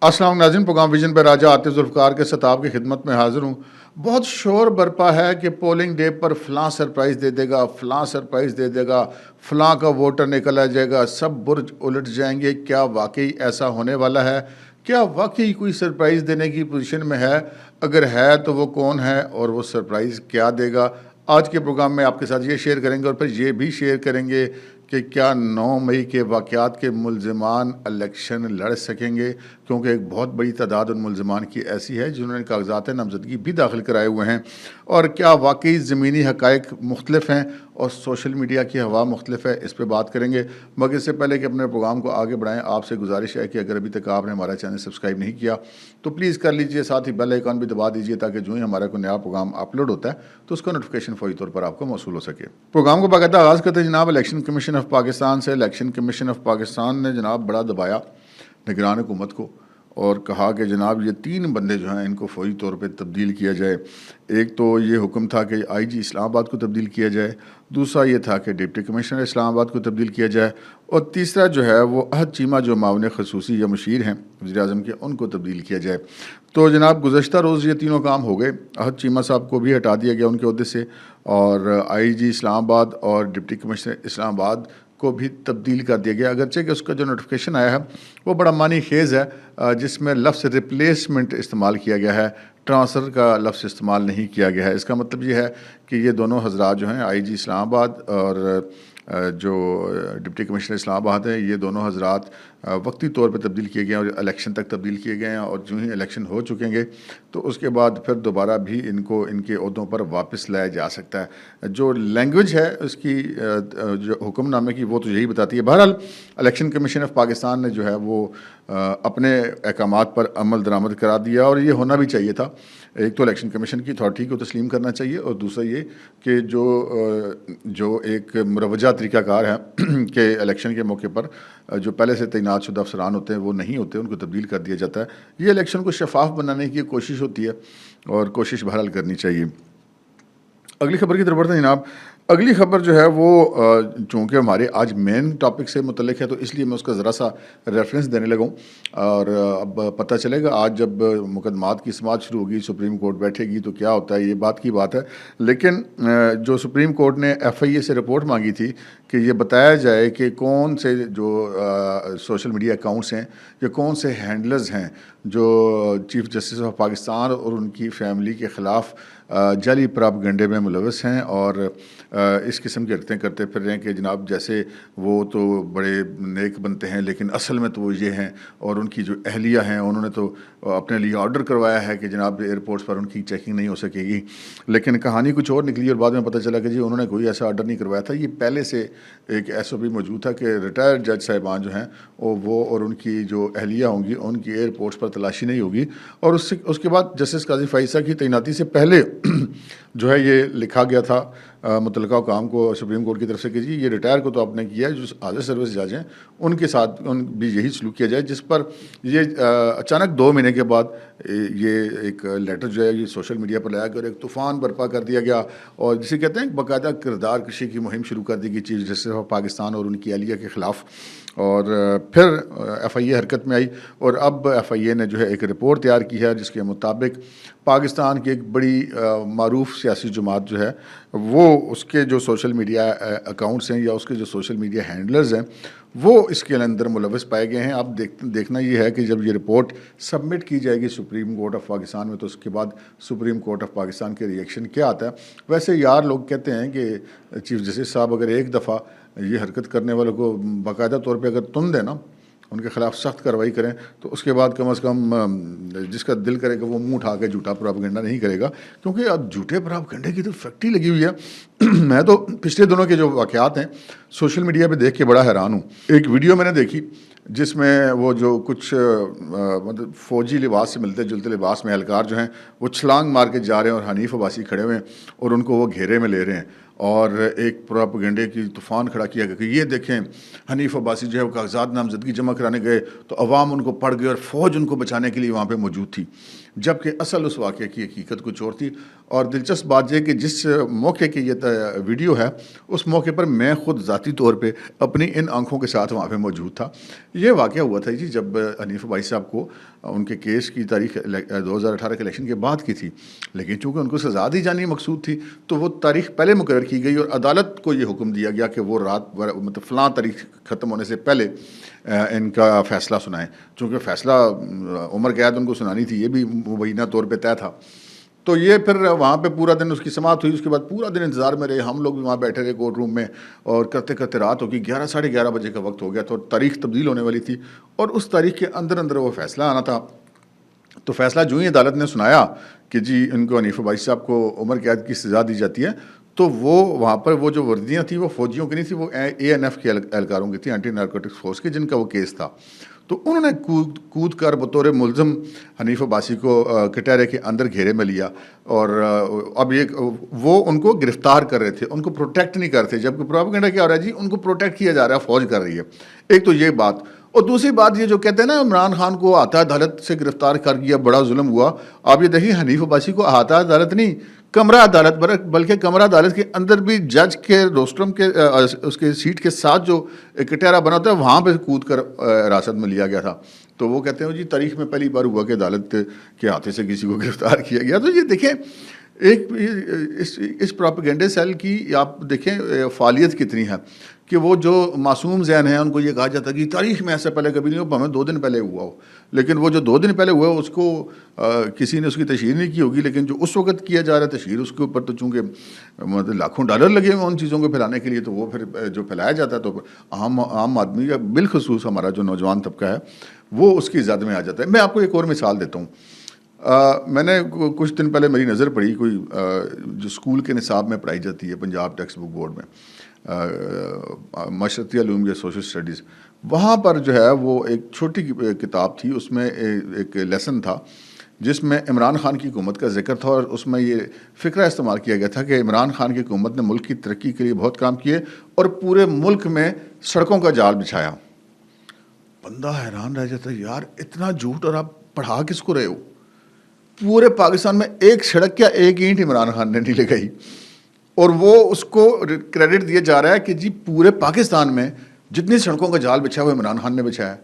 السلام ناظرین، programme vision پہ راجہ عاطف ذوالفقار کے ساتھ آپ کی خدمت میں حاضر ہوں۔ بہت شور برپا ہے کہ پولنگ ڈے پر فلاں سرپرائز دے دے گا، فلاں سرپرائز دے دے گا، فلاں کا ووٹر نکل آ جائے گا، سب برج الٹ جائیں گے۔ کیا واقعی ایسا ہونے والا ہے؟ کیا واقعی کوئی سرپرائز دینے کی پوزیشن میں ہے؟ اگر ہے تو وہ کون ہے اور وہ سرپرائز کیا دے گا؟ آج کے پروگرام میں آپ کے ساتھ یہ شیئر کریں گے، اور پھر یہ بھی شیئر کریں گے کہ کیا 9 مئی کے واقعات کے ملزمان الیکشن لڑ سکیں گے، کیونکہ ایک بہت بڑی تعداد ان ملزمان کی ایسی ہے جنہوں نے کاغذات نامزدگی بھی داخل کرائے ہوئے ہیں۔ اور کیا واقعی زمینی حقائق مختلف ہیں اور سوشل میڈیا کی ہوا مختلف ہے؟ اس پہ بات کریں گے، مگر اس سے پہلے کہ اپنے پروگرام کو آگے بڑھائیں، آپ سے گزارش ہے کہ اگر ابھی تک آپ نے ہمارا چینل سبسکرائب نہیں کیا تو پلیز کر لیجئے، ساتھ ہی بیل آئیکن بھی دبا دیجئے تاکہ جو ہی ہمارا کوئی نیا پروگرام اپلوڈ ہوتا ہے تو اس کا نوٹیفیکیشن فوری طور پر آپ کو موصول ہو سکے۔ پروگرام کو باقاعدہ آغاز کرتے ہیں جناب الیکشن کمیشن آف پاکستان سے۔ الیکشن کمیشن آف پاکستان نے جناب بڑا دبایا نگران حکومت کو اور کہا کہ جناب یہ 3 بندے جو ہیں ان کو فوری طور پہ تبدیل کیا جائے۔ ایک تو یہ حکم تھا کہ آئی جی اسلام آباد کو تبدیل کیا جائے، دوسرا یہ تھا کہ ڈپٹی کمشنر اسلام آباد کو تبدیل کیا جائے، اور تیسرا جو ہے وہ عہد چیمہ جو معاون خصوصی یا مشیر ہیں وزیر اعظم کے، ان کو تبدیل کیا جائے۔ تو جناب گزشتہ روز یہ تینوں کام ہو گئے۔ عہد چیمہ صاحب کو بھی ہٹا دیا گیا ان کے عہدے سے، اور آئی جی اسلام آباد اور ڈپٹی کمشنر اسلام آباد کو بھی تبدیل کر دیا گیا، اگرچہ کہ اس کا جو نوٹیفیکیشن آیا ہے وہ بڑا معنی خیز ہے، جس میں لفظ ریپلیسمنٹ استعمال کیا گیا ہے، ٹرانسفر کا لفظ استعمال نہیں کیا گیا ہے۔ اس کا مطلب یہ ہے کہ یہ دونوں حضرات جو ہیں آئی جی اسلام آباد اور جو ڈپٹی کمشنر اسلام آباد ہیں، یہ دونوں حضرات وقتی طور پہ تبدیل کیے گئے ہیں اور الیکشن تک تبدیل کیے گئے ہیں، اور جو ہی الیکشن ہو چکیں گے تو اس کے بعد پھر دوبارہ بھی ان کو ان کے عہدوں پر واپس لایا جا سکتا ہے۔ جو لینگویج ہے اس کی جو حکم نامے کی، وہ تو یہی بتاتی ہے۔ بہرحال الیکشن کمیشن آف پاکستان نے جو ہے وہ اپنے احکامات پر عمل درآمد کرا دیا، اور یہ ہونا بھی چاہیے تھا۔ ایک تو الیکشن کمیشن کی اتھارٹی کو تسلیم کرنا چاہیے، اور دوسرا یہ کہ جو ایک مروجہ طریقہ کار ہے کہ الیکشن کے موقع پر جو پہلے سے تعینات شدہ افسران ہوتے ہیں وہ نہیں ہوتے، ان کو تبدیل کر دیا جاتا ہے۔ یہ الیکشن کو شفاف بنانے کی کوشش ہوتی ہے، اور کوشش بہرحال کرنی چاہیے۔ اگلی خبر کی طرف بڑھتے ہیں جناب۔ اگلی خبر جو ہے وہ چونکہ ہمارے آج مین ٹاپک سے متعلق ہے تو اس لیے میں اس کا ذرا سا ریفرنس دینے لگا ہوں، اور اب پتہ چلے گا آج جب مقدمات کی سماعت شروع ہوگی، سپریم کورٹ بیٹھے گی تو کیا ہوتا ہے، یہ بات کی بات ہے۔ لیکن جو سپریم کورٹ نے ایف آئی اے سے رپورٹ مانگی تھی کہ یہ بتایا جائے کہ کون سے جو سوشل میڈیا اکاؤنٹس ہیں یا کون سے ہینڈلرز ہیں جو چیف جسٹس آف پاکستان اور ان کی فیملی کے خلاف جعلی پراپیگنڈے میں ملوث ہیں، اور اس قسم کی حرکتیں کرتے پھر رہے ہیں کہ جناب جیسے وہ تو بڑے نیک بنتے ہیں لیکن اصل میں تو وہ یہ ہیں، اور ان کی جو اہلیہ ہیں انہوں نے تو اپنے لیے آرڈر کروایا ہے کہ جناب ایئرپورٹس پر ان کی چیکنگ نہیں ہو سکے گی، لیکن کہانی کچھ اور نکلی اور بعد میں پتہ چلا کہ جی انہوں نے کوئی ایسا آرڈر نہیں کروایا تھا۔ یہ پہلے سے ایک ایس او پی موجود تھا کہ ریٹائرڈ جج صاحبان جو ہیں وہ اور ان کی جو اہلیہ ہوں گی ان کی ایئرپورٹس پر تلاشی نہیں ہوگی، اور اس کے بعد جسٹس قاضی فائزہ کی تعیناتی سے پہلے جو ہے یہ لکھا گیا تھا متعلقہ حکام کو سپریم کورٹ کی طرف سے کہ جی یہ ریٹائر کو تو آپ نے کیا ہے، جو حاضر سروس جج ہیں ان کے ساتھ بھی یہی سلوک کیا جائے، جس پر یہ اچانک 2 مہینے کے بعد یہ ایک لیٹر جو ہے یہ سوشل میڈیا پر لایا گیا اور ایک طوفان برپا کر دیا گیا، اور جسے کہتے ہیں باقاعدہ کردار کشی کی مہم شروع کر دی گئی چیف جسٹس آف پاکستان اور ان کی اہلیہ کے خلاف، اور پھر ایف آئی اے حرکت میں آئی، اور اب ایف آئی اے نے جو ہے ایک رپورٹ تیار کی ہے جس کے مطابق پاکستان کی ایک بڑی معروف سیاسی جماعت جو ہے وہ اس کے جو سوشل میڈیا اکاؤنٹس ہیں یا اس کے جو سوشل میڈیا ہینڈلرز ہیں وہ اس کے اندر ملوث پائے گئے ہیں۔ اب دیکھنا یہ ہے کہ جب یہ رپورٹ سبمٹ کی جائے گی سپریم کورٹ آف پاکستان میں تو اس کے بعد سپریم کورٹ آف پاکستان کے ریئیکشن کیا آتا ہے۔ ویسے یار لوگ کہتے ہیں کہ چیف جسٹس صاحب اگر ایک دفعہ یہ حرکت کرنے والوں کو باقاعدہ طور پہ اگر تن دیں نا، ان کے خلاف سخت کارروائی کریں تو اس کے بعد کم از کم جس کا دل کرے گا وہ منہ اٹھا کے جھوٹا پراپیگنڈا نہیں کرے گا، کیونکہ اب جھوٹے پراپیگنڈے کی تو فیکٹری لگی ہوئی ہے۔ میں تو پچھلے دنوں کے جو واقعات ہیں سوشل میڈیا پہ دیکھ کے بڑا حیران ہوں۔ ایک ویڈیو میں نے دیکھی جس میں وہ جو کچھ مطلب فوجی لباس سے ملتے جلتے لباس میں اہلکار جو ہیں وہ چھلانگ مار کے جا رہے ہیں اور حنیف عباسی کھڑے ہوئے ہیں اور ان کو وہ گھیرے میں لے رہے ہیں، اور ایک پراپیگنڈے کی طوفان کھڑا کیا گیا کہ یہ دیکھیں حنیف عباسی جو ہے وہ کاغذات نامزدگی جمع کرانے گئے تو عوام ان کو پڑ گئے اور فوج ان کو بچانے کے لیے وہاں پہ موجود تھی، جبکہ اصل اس واقعے کی حقیقت کچھ اور تھی۔ اور دلچسپ بات یہ کہ جس موقع کی یہ ویڈیو ہے اس موقع پر میں خود ذاتی طور پہ اپنی ان آنکھوں کے ساتھ وہاں پہ موجود تھا. یہ واقعہ ہوا تھا جی جب حنیف عباسی صاحب کو ان کے کیس کی تاریخ 2018 کے الیکشن کے بعد کی تھی, لیکن چونکہ ان کو سزا دی جانی مقصود تھی تو وہ تاریخ پہلے مقرر کی گئی اور عدالت کو یہ حکم دیا گیا کہ وہ رات مطلب فلاں تاریخ ختم ہونے سے پہلے ان کا فیصلہ سنائیں. چونکہ فیصلہ عمر قید ان کو سنانی تھی, یہ بھی مبینہ طور پہ طے تھا. تو یہ پھر وہاں پہ پورا دن اس کی سماعت ہوئی, اس کے بعد پورا دن انتظار میں رہے, ہم لوگ بھی وہاں بیٹھے رہے کورٹ روم میں, اور کرتے کرتے رات ہو گئی, 11 بجے کا وقت ہو گیا. تو تاریخ تبدیل ہونے والی تھی اور اس تاریخ کے اندر وہ فیصلہ آنا تھا. تو فیصلہ جو ہی عدالت نے سنایا کہ جی ان کو حنیف عباسی صاحب کو عمر قید کی سزا دی جاتی ہے, تو وہ وہاں پر وہ جو وردیاں تھیں وہ فوجیوں کی نہیں تھی, وہ ANF کے اہلکاروں کی تھیں, اینٹی نارکوٹکس فورس کی, جن کا وہ کیس تھا. تو انہوں نے کود کر بطور ملزم حنیف عباسی کو کٹہرے کے اندر گھیرے میں لیا, اور اب وہ ان کو گرفتار کر رہے تھے, ان کو پروٹیکٹ نہیں کرتے. جبکہ پروپیگنڈا کیا ہو رہا ہے جی, ان کو پروٹیکٹ کیا جا رہا ہے, فوج کر رہی ہے. ایک تو یہ بات, اور دوسری بات یہ جو کہتے ہیں نا عمران خان کو احاطہ عدالت سے گرفتار کر دیا, بڑا ظلم ہوا. آپ یہ دیکھیں حنیف عباسی کو احاطہ عدالت نہیں, کمرہ عدالت, بلکہ کمرہ عدالت کے اندر بھی جج کے روسٹرم کے اس کے سیٹ کے ساتھ جو کٹہرا بنا ہوتا ہے وہاں پہ کود کر حراست میں لیا گیا تھا. تو وہ کہتے ہیں جی تاریخ میں پہلی بار ہوا کہ عدالت کے ہاتھے سے کسی کو گرفتار کیا گیا. تو یہ دیکھیں ایک اس پروپیگنڈے سیل کی آپ دیکھیں فعالیت کتنی ہے کہ وہ جو معصوم ذہن ہیں ان کو یہ کہا جاتا ہے کہ تاریخ میں ایسا پہلے کبھی نہیں ہوا, ہمیں 2 دن پہلے ہوا ہو. لیکن وہ جو 2 دن پہلے ہوا اس کو کسی نے اس کی تشہیر نہیں کی ہوگی, لیکن جو اس وقت کیا جا رہا ہے تشہیر اس کے اوپر تو چونکہ مطلب لاکھوں ڈالر لگے ہوئے ان چیزوں کو پھیلانے کے لیے, تو وہ پھر جو پھیلایا جاتا ہے تو عام آدمی یا بالخصوص ہمارا جو نوجوان طبقہ ہے وہ اس کی زد میں آ جاتا ہے. میں آپ کو ایک اور مثال دیتا ہوں. میں نے کچھ دن پہلے میری نظر پڑی کوئی جو اسکول کے نصاب میں پڑھائی جاتی ہے پنجاب ٹیکسٹ بک بورڈ میں, معاشرتی علوم یا سوشل اسٹڈیز, وہاں پر جو ہے وہ ایک چھوٹی کتاب تھی, اس میں ایک لیسن تھا جس میں عمران خان کی حکومت کا ذکر تھا, اور اس میں یہ فقرہ استعمال کیا گیا تھا کہ عمران خان کی حکومت نے ملک کی ترقی کے لیے بہت کام کیے اور پورے ملک میں سڑکوں کا جال بچھایا. بندہ حیران رہ جاتا ہے, یار اتنا جھوٹ, اور آپ پڑھا کس کو رہے ہو؟ پورے پاکستان میں ایک سڑک کیا ایک اینٹ عمران خان نے نہیں لگائی, اور وہ اس کو کریڈٹ دیا جا رہا ہے کہ جی پورے پاکستان میں جتنی سڑکوں کا جال بچھا وہ عمران خان نے بچھایا.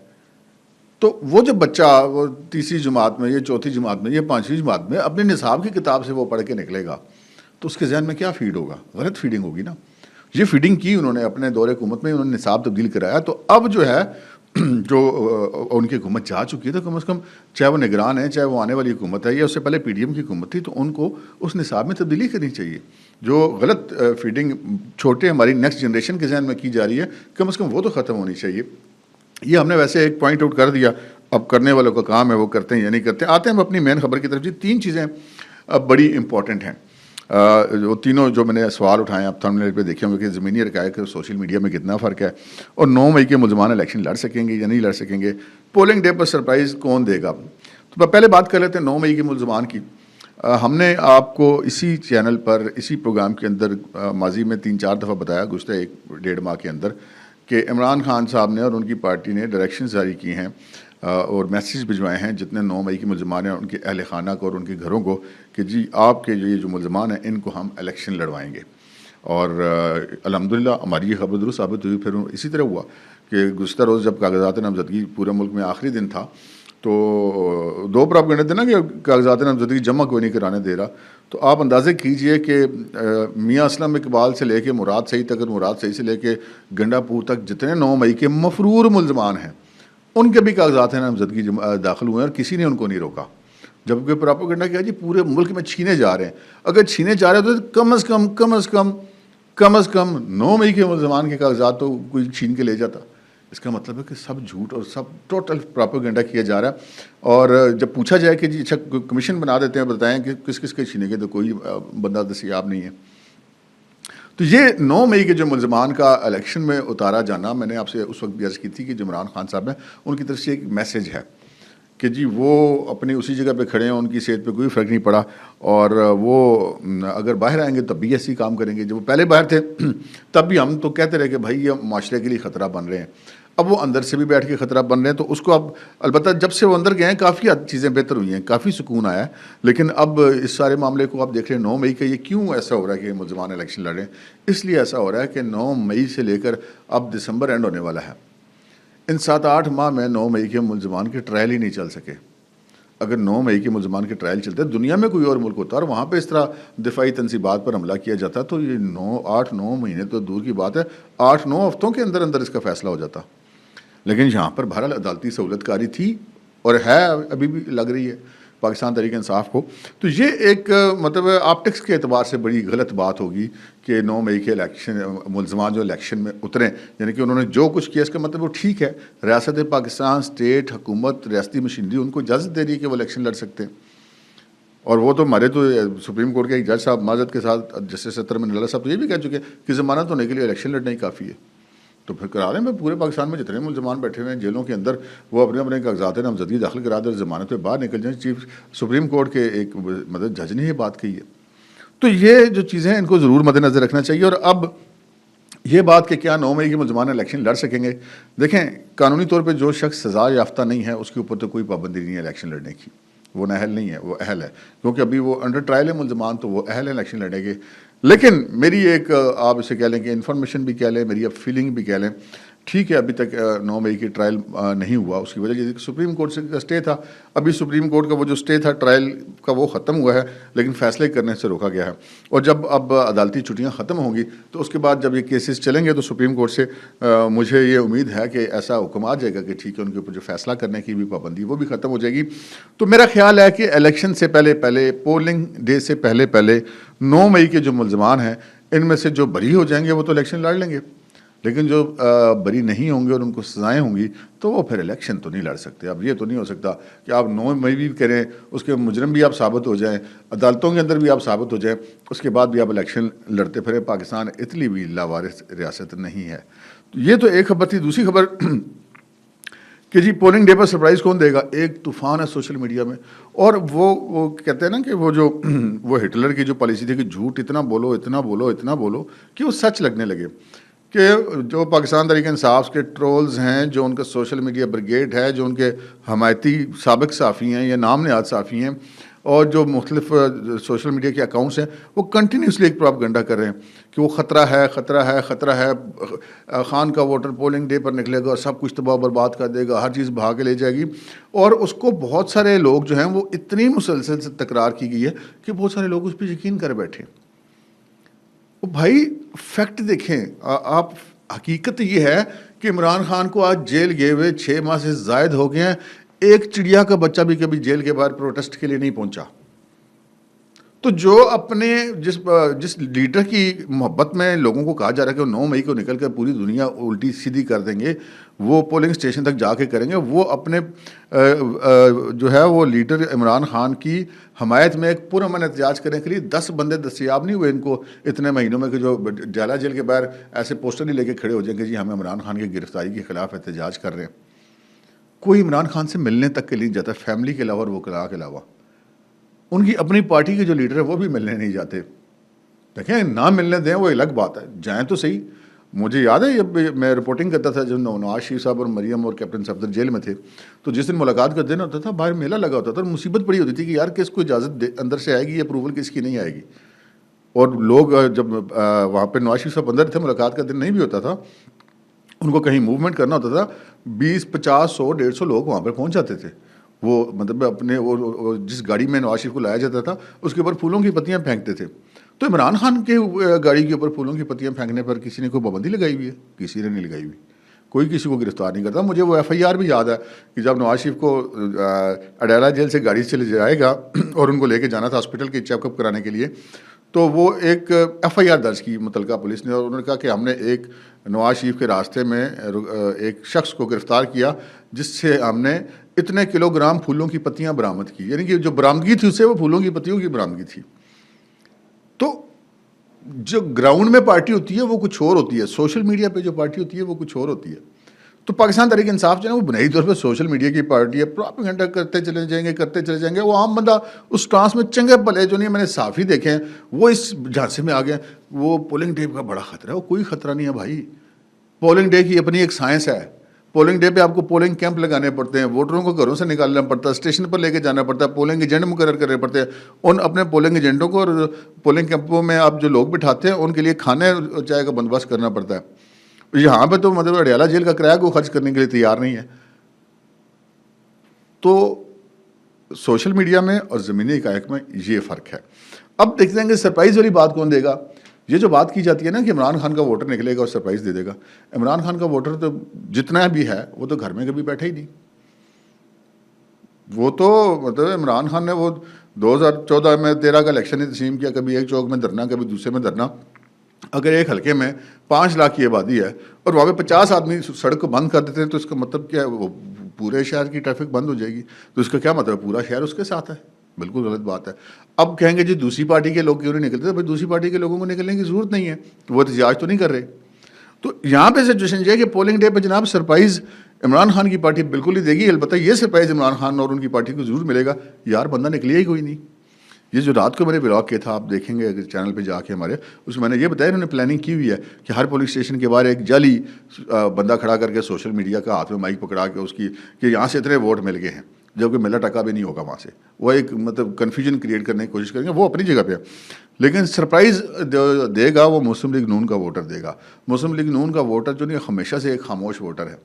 تو وہ جو بچہ وہ 3ری جماعت میں, یہ 4تھی جماعت میں, یہ 5ویں جماعت میں اپنے نصاب کی کتاب سے وہ پڑھ کے نکلے گا تو اس کے ذہن میں کیا فیڈ ہوگا؟ غلط فیڈنگ ہوگی نا. یہ فیڈنگ کی انہوں نے اپنے دور حکومت میں, انہوں نے نصاب تبدیل کرایا. تو اب جو ہے جو ان کی حکومت جا چکی ہے, تو کم از کم چاہے وہ نگران ہے, چاہے وہ آنے والی حکومت ہے, یا اس سے پہلے PDM کی حکومت تھی, تو ان کو اس نصاب میں تبدیلی کرنی چاہیے. جو غلط فیڈنگ چھوٹے ہماری نیکسٹ جنریشن کے ذہن میں کی جا رہی ہے, کم از کم وہ تو ختم ہونی چاہیے. یہ ہم نے ویسے ایک پوائنٹ آؤٹ کر دیا, اب کرنے والوں کا کام ہے وہ کرتے ہیں یا نہیں کرتے. آتے ہیں ہم اپنی مین خبر کی طرف. جی 3 چیزیں بڑی امپورٹنٹ ہیں. وہ تینوں جو میں نے سوال اٹھائے آپ تھمبنیل پہ دیکھے ہوں گے کہ زمینی حقائق اور سوشل میڈیا میں کتنا فرق ہے, اور 9 مئی کے ملزمان الیکشن لڑ سکیں گے یا نہیں لڑ سکیں گے, پولنگ ڈے پر سرپرائز کون دے گا. تو پہلے بات کر لیتے ہیں 9 مئی کے ملزمان کی. ہم نے آپ کو اسی چینل پر اسی پروگرام کے اندر ماضی میں 3-4 دفعہ بتایا گزشتہ 1-1.5 ماہ کے اندر کہ عمران خان صاحب نے اور ان کی پارٹی نے ڈائریکشن جاری کی ہیں اور میسیج بھجوائے ہیں جتنے 9 مئی کے ملزمان ہیں ان کے اہل خانہ کو اور ان کے گھروں کو کہ جی آپ کے جو ملزمان ہیں ان کو ہم الیکشن لڑوائیں گے. اور الحمدللہ ہماری یہ خبر درست ثابت ہوئی. پھر اسی طرح ہوا کہ گزشتہ روز جب کاغذات نامزدگی پورے ملک میں آخری دن تھا تو 2 پراپگنڈے تھے نا کہ کاغذات نامزدگی جمع کوئی نہیں کرانے دے رہا. تو آپ اندازے کیجئے کہ میاں اسلم اقبال سے لے کے مراد صحیح تک, مراد صحیح سے لے کے گنڈا پور تک جتنے 9 مئی کے مفرور ملزمان ہیں ان کے بھی کاغذات نامزدگی داخل ہوئے ہیں اور کسی نے ان کو نہیں روکا. جبکہ پراپگنڈا کیا جی پورے ملک میں چھینے جا رہے ہیں. اگر چھینے جا رہے ہیں تو کم از کم 9 مئی کے ملزمان کے کاغذات تو کوئی چھین کے لے جاتا. اس کا مطلب ہے کہ سب جھوٹ اور سب ٹوٹل پراپگنڈا کیا جا رہا ہے. اور جب پوچھا جائے کہ جی اچھا کمیشن بنا دیتے ہیں, بتائیں کہ کس کس کے چھینے گے, تو کوئی بندہ دستیاب نہیں ہے. تو یہ 9 مئی کے جو ملزمان کا الیکشن میں اتارا جانا, میں نے آپ سے اس وقت بھی عرض کی تھی کہ جو عمران خان صاحب ہیں ان کی طرف سے ایک میسیج ہے کہ جی وہ اپنی اسی جگہ پہ کھڑے ہیں, ان کی صحت پہ کوئی فرق نہیں پڑا, اور وہ اگر باہر آئیں گے تب بھی ایسی کام کریں گے. جب وہ پہلے باہر تھے تب بھی ہم تو کہتے رہے کہ بھائی یہ معاشرے کے لیے خطرہ بن رہے ہیں. اب وہ اندر سے بھی بیٹھ کے خطرہ بن رہے ہیں. تو اس کو اب البتہ جب سے وہ اندر گئے ہیں کافی چیزیں بہتر ہوئی ہیں, کافی سکون آیا ہے. لیکن اب اس سارے معاملے کو آپ دیکھ رہے ہیں 9 مئی کا یہ کیوں ایسا ہو رہا ہے کہ ملزمان الیکشن لڑ رہے ہیں. اس لیے ایسا ہو رہا ہے کہ 9 مئی سے لے کر اب دسمبر اینڈ ہونے والا ہے. ان 7-8 ماہ میں 9 مئی کے ملزمان کے ٹرائل ہی نہیں چل سکے. اگر 9 مئی کے ملزمان کے ٹرائل چلتے دنیا میں کوئی اور ملک ہوتا اور وہاں پہ اس طرح دفاعی تنصیبات پر حملہ کیا جاتا تو یہ 8-9 مہینے تو دور کی بات ہے, 8-9 ہفتوں کے اندر اندر اس کا فیصلہ ہو جاتا. لیکن یہاں پر بہرحال عدالتی سہولت کاری تھی اور ہے, ابھی بھی لگ رہی ہے پاکستان تحریک انصاف کو. تو یہ ایک مطلب آپٹکس کے اعتبار سے بڑی غلط بات ہوگی کہ 9 مئی کے الیکشن ملزمان جو الیکشن میں اتریں, یعنی کہ انہوں نے جو کچھ کیا اس کا مطلب وہ ٹھیک ہے. ریاست پاکستان, اسٹیٹ حکومت, ریاستی مشینری ان کو اجازت دے رہی ہے کہ وہ الیکشن لڑ سکتے ہیں. اور وہ تو ہمارے تو سپریم کورٹ کے ایک جج صاحب معذرت کے ساتھ جسٹس ستر من اللہ صاحب تو یہ بھی کہہ چکے کہ ضمانت ہونے کے لیے الیکشن لڑنا ہی کافی ہے. تو پھر کرا رہے ہیں پورے پاکستان میں جتنے ملزمان بیٹھے ہوئے ہیں جیلوں کے اندر, وہ اپنے اپنے کاغذات نامزدگی داخل کرا دیں اور ضمانت پہ باہر نکل جائیں. چیف سپریم کورٹ کے ایک مطلب جج نے یہ بات کہی ہے. تو یہ جو چیزیں ہیں ان کو ضرور مد نظر رکھنا چاہیے. اور اب یہ بات کہ کیا 9 مئی کے ملزمان الیکشن لڑ سکیں گے, دیکھیں قانونی طور پہ جو شخص سزا یافتہ نہیں ہے اس کے اوپر تو کوئی پابندی نہیں ہے الیکشن لڑنے کی. وہ نااہل نہیں ہے, وہ اہل ہے, کیونکہ ابھی وہ انڈر ٹرائل ہے ملزمان, تو وہ اہل ہے الیکشن لڑنے کے. لیکن میری ایک آپ اسے کہہ لیں کہ انفارمیشن بھی کہہ لیں, میری اب فیلنگ بھی کہہ لیں, ٹھیک ہے ابھی تک 9 مئی کی ٹرائل نہیں ہوا. اس کی وجہ یہ سپریم کورٹ سے کا اسٹے تھا. ابھی سپریم کورٹ کا وہ جو اسٹے تھا ٹرائل کا وہ ختم ہوا ہے, لیکن فیصلے کرنے سے روکا گیا ہے. اور جب اب عدالتی چھٹیاں ختم ہوں گی تو اس کے بعد جب یہ کیسز چلیں گے تو سپریم کورٹ سے مجھے یہ امید ہے کہ ایسا حکم آ جائے گا کہ ٹھیک ہے ان کے اوپر جو فیصلہ کرنے کی بھی پابندی وہ بھی ختم ہو جائے گی. تو میرا خیال ہے کہ الیکشن سے پہلے پولنگ ڈے سے پہلے 9 مئی کے جو ملزمان ہیں ان میں سے جو بری ہو جائیں گے وہ تو الیکشن لڑ لیں گے, لیکن جو بری نہیں ہوں گے اور ان کو سزائیں ہوں گی تو وہ پھر الیکشن تو نہیں لڑ سکتے. اب یہ تو نہیں ہو سکتا کہ آپ 9 مئی بھی کریں, اس کے مجرم بھی آپ ثابت ہو جائیں, عدالتوں کے اندر بھی آپ ثابت ہو جائیں, اس کے بعد بھی آپ الیکشن لڑتے پھریں. پاکستان اتنی بھی لاوارث ریاست نہیں ہے. یہ تو ایک خبر تھی. دوسری خبر کہ جی پولنگ ڈے پر سرپرائز کون دے گا, ایک طوفان ہے سوشل میڈیا میں. اور وہ کہتے ہیں نا کہ وہ ہٹلر کی جو پالیسی تھی کہ جھوٹ اتنا بولو اتنا بولو اتنا بولو کہ وہ سچ لگنے لگے. کہ جو پاکستان تحریک انصاف کے ٹرولز ہیں, جو ان کا سوشل میڈیا بریگیڈ ہے, جو ان کے حمایتی سابق صحافی ہیں یا نام نہاد صحافی ہیں, اور جو مختلف سوشل میڈیا کے اکاؤنٹس ہیں, وہ کنٹینیوسلی ایک پروپیگنڈا کر رہے ہیں کہ وہ خطرہ ہے خطرہ ہے خطرہ ہے, خان کا ووٹر پولنگ ڈے پر نکلے گا اور سب کچھ تباہ برباد کر دے گا, ہر چیز بہا کے لے جائے گی. اور اس کو بہت سارے لوگ جو ہیں وہ اتنی مسلسل سے تکرار کی گئی ہے کہ بہت سارے لوگ اس پہ یقین کر بیٹھے. بھائی فیکٹ دیکھیں آپ, حقیقت یہ ہے کہ عمران خان کو آج جیل گئے ہوئے 6 ماہ سے زائد ہو گئے ہیں. ایک چڑیا کا بچہ بھی کبھی جیل کے باہر پروٹیسٹ کے لیے نہیں پہنچا. تو جو اپنے جس لیڈر کی محبت میں لوگوں کو کہا جا رہا ہے کہ وہ 9 مئی کو نکل کر پوری دنیا الٹی سیدھی کر دیں گے, وہ پولنگ اسٹیشن تک جا کے کریں گے, وہ اپنے جو ہے وہ لیڈر عمران خان کی حمایت میں ایک پرامن احتجاج کرنے کے لیے 10 بندے دستیاب نہیں ہوئے ان کو اتنے مہینوں میں کہ جو ڈیلا جیل کے باہر ایسے پوسٹر ہی لے کے کھڑے ہو جائیں گے جی ہم عمران خان کی گرفتاری کے خلاف احتجاج کر رہے ہیں. کوئی عمران خان سے ملنے تک کے لیے جاتا, فیملی کے علاوہ اور وکلاء کے علاوہ. ان کی اپنی پارٹی کے جو لیڈر ہے وہ بھی ملنے نہیں جاتے. دیکھیں نہ ملنے دیں وہ الگ بات ہے, جائیں تو صحیح. مجھے یاد ہے یہ میں رپورٹنگ کرتا تھا جب نواز شریف صاحب اور مریم اور کیپٹن صفدر جیل میں تھے, تو جس دن ملاقات کا دن ہوتا تھا باہر میلہ لگا ہوتا تھا, اور مصیبت پڑی ہوتی تھی کہ یار کس کو اجازت اندر سے آئے گی, اپروول کس کی نہیں آئے گی. اور لوگ جب وہاں پہ نواز شریف صاحب اندر تھے, ملاقات کا دن نہیں بھی ہوتا تھا, ان کو کہیں موومنٹ کرنا ہوتا تھا, 20, 50, 100, 150 لوگ وہاں پہ پہنچ جاتے تھے. وہ مطلب اپنے وہ جس گاڑی میں نواز شریف کو لایا جاتا تھا اس کے اوپر پھولوں کی پتیاں پھینکتے تھے. تو عمران خان کے گاڑی کے اوپر پھولوں کی پتیاں پھینکنے پر کسی نے کوئی پابندی لگائی ہوئی ہے؟ کسی نے نہیں لگائی ہوئی. کوئی کسی کو گرفتار نہیں کرتا. مجھے وہ FIR بھی یاد ہے کہ جب نواز شریف کو اڈیالہ جیل سے گاڑی سے لے جائے گا اور ان کو لے کے جانا تھا ہاسپٹل کے چیک اپ کرانے کے لیے, تو وہ ایک FIR درج کی متعلقہ پولیس نے, اور انہوں نے کہا کہ ہم نے ایک نواز شریف کے راستے میں ایک شخص کو گرفتار کیا جس سے ہم نے اتنے کلو گرام پھولوں کی پتیاں برآمد کی. یعنی کہ جو برآمدگی تھی اس سے وہ پھولوں کی پتیوں کی برآمدگی تھی. تو جو گراؤنڈ میں پارٹی ہوتی ہے وہ کچھ اور ہوتی ہے, سوشل میڈیا پہ جو پارٹی ہوتی ہے وہ کچھ اور ہوتی ہے. تو پاکستان تحریک انصاف جو ہے وہ بنیادی طور پہ سوشل میڈیا کی پارٹی ہے, پروپیگنڈا کرتے چلے جائیں گے. وہ عام بندہ اس ٹرانس میں چنگے بھلے جو نہیں, میں نے صحافی دیکھے ہیں وہ اس جھانسے میں آ گئے وہ پولنگ ڈے کا بڑا خطرہ ہے. وہ کوئی خطرہ نہیں ہے بھائی. پولنگ ڈے کی اپنی ایک سائنس ہے. پولنگ ڈے پہ آپ کو پولنگ کیمپ لگانے پڑتے ہیں, ووٹروں کو گھروں سے نکالنا پڑتا ہے, اسٹیشن پر لے کے جانا پڑتا ہے, پولنگ ایجنٹ مقرر کرنے پڑتے ہیں. ان اپنے پولنگ ایجنٹوں کو اور پولنگ کیمپوں میں آپ جو لوگ بٹھاتے ہیں ان کے لیے کھانے اور چائے کا بندوبست کرنا پڑتا ہے. یہاں پہ تو مطلب اڈیالہ جیل کا کرایہ کو خرچ کرنے کے لیے تیار نہیں ہے. تو سوشل میڈیا میں اور زمینی حقائق میں یہ فرق ہے. اب دیکھتے ہیں کہ سرپرائز والی بات کون دے گا. یہ جو بات کی جاتی ہے نا کہ عمران خان کا ووٹر نکلے گا اور سرپرائز دے دے گا, عمران خان کا ووٹر تو جتنا بھی ہے وہ تو گھر میں کبھی بیٹھا ہی نہیں. وہ تو مطلب عمران خان نے وہ 2014 میں 13 کا الیکشن ہی تسلیم کیا, کبھی ایک چوک میں دھرنا کبھی دوسرے میں دھرنا. اگر ایک حلقے میں 5 لاکھ کی آبادی ہے اور وہاں پہ 50 آدمی سڑک کو بند کر دیتے ہیں تو اس کا مطلب کیا ہے, وہ پورے شہر کی ٹریفک بند ہو جائے گی. تو اس کا کیا مطلب, پورا شہر اس کے ساتھ ہے. بالکل غلط بات ہے. اب کہیں گے جی دوسری پارٹی کے لوگ کیوں نہیں نکلتے, بھائی دوسری پارٹی کے لوگوں کو نکلنے کی ضرورت نہیں ہے, وہ احتجاج تو نہیں کر رہے. تو یہاں پہ سچویشن یہ ہے کہ پولنگ ڈے پہ جناب سرپرائز عمران خان کی پارٹی بالکل ہی دے گی. البتہ یہ سرپرائز عمران خان اور ان کی پارٹی کو ضرور ملے گا, یار بندہ نکلے ہی کوئی نہیں. یہ جو رات کو میرے بلاگ کیا تھا, آپ دیکھیں گے اگر چینل پہ جا کے ہمارے, اس میں نے یہ بتایا انہوں نے پلاننگ کی ہوئی ہے کہ ہر پولیس اسٹیشن کے باہر ایک جعلی بندہ کھڑا کر کے سوشل میڈیا کا ہاتھ میں مائک پکڑا کے اس کی کہ یہاں سے اتنے ووٹ مل گئے ہیں, جبکہ ملا ٹکا بھی نہیں ہوگا وہاں سے. وہ ایک مطلب کنفیوژن کریٹ کرنے کی کوشش کریں گے, وہ اپنی جگہ پہ. لیکن سرپرائز دے گا وہ مسلم لیگ نون کا ووٹر دے گا. مسلم لیگ نون کا ووٹر جو نہیں ہمیشہ سے ایک خاموش ووٹر ہے,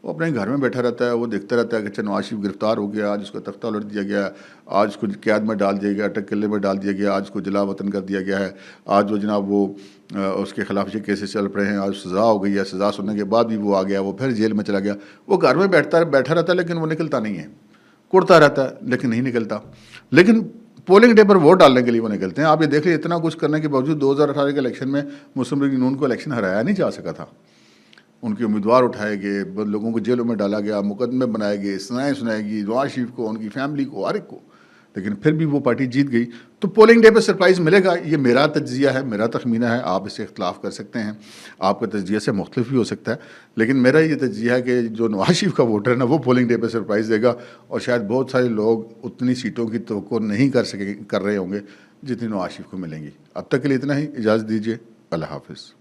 وہ اپنے گھر میں بیٹھا رہتا ہے, وہ دیکھتا رہتا ہے کہ اچھا نواز شریف گرفتار ہو گیا, آج اس کا تختہ الٹ دیا گیا, آج اس کو قید میں ڈال دیا گیا, اٹک قلعے میں ڈال دیا گیا, آج اس کو جلا وطن کر دیا گیا ہے, آج وہ جناب وہ اس کے خلاف یہ کیسز چل رہے ہیں, آج سزا ہو گئی ہے, سزا سننے کے بعد بھی وہ آ گیا, وہ پھر جیل میں چلا گیا. وہ گھر میں بیٹھا رہتا ہے لیکن وہ نکلتا نہیں ہے, کڑتا رہتا ہے لیکن نہیں نکلتا. لیکن پولنگ ڈے پر ووٹ ڈالنے کے لیے وہ نکلتے ہیں. آپ یہ دیکھ لیں اتنا کچھ کرنے کے باوجود 2018 کے الیکشن میں مسلم لیگ نون کو الیکشن ہرایا نہیں جا سکا تھا. ان کے امیدوار اٹھائے گئے, لوگوں کو جیلوں میں ڈالا گیا, مقدمے بنائے گئے, سنائے گی نواز شریف کو, ان کی فیملی کو, ہر ایک کو, لیکن پھر بھی وہ پارٹی جیت گئی. تو پولنگ ڈے پہ سرپرائز ملے گا, یہ میرا تجزیہ ہے, میرا تخمینہ ہے. آپ اس سے اختلاف کر سکتے ہیں, آپ کا تجزیہ سے مختلف بھی ہو سکتا ہے, لیکن میرا یہ تجزیہ ہے کہ جو نواز شریف کا ووٹر ہے نا, وہ پولنگ ڈے پہ سرپرائز دے گا. اور شاید بہت سارے لوگ اتنی سیٹوں کی توقع نہیں کر رہے ہوں گے جتنی نواز شریف کو ملیں گی. اب تک کے لیے اتنا ہی, اجازت دیجیے, اللہ حافظ.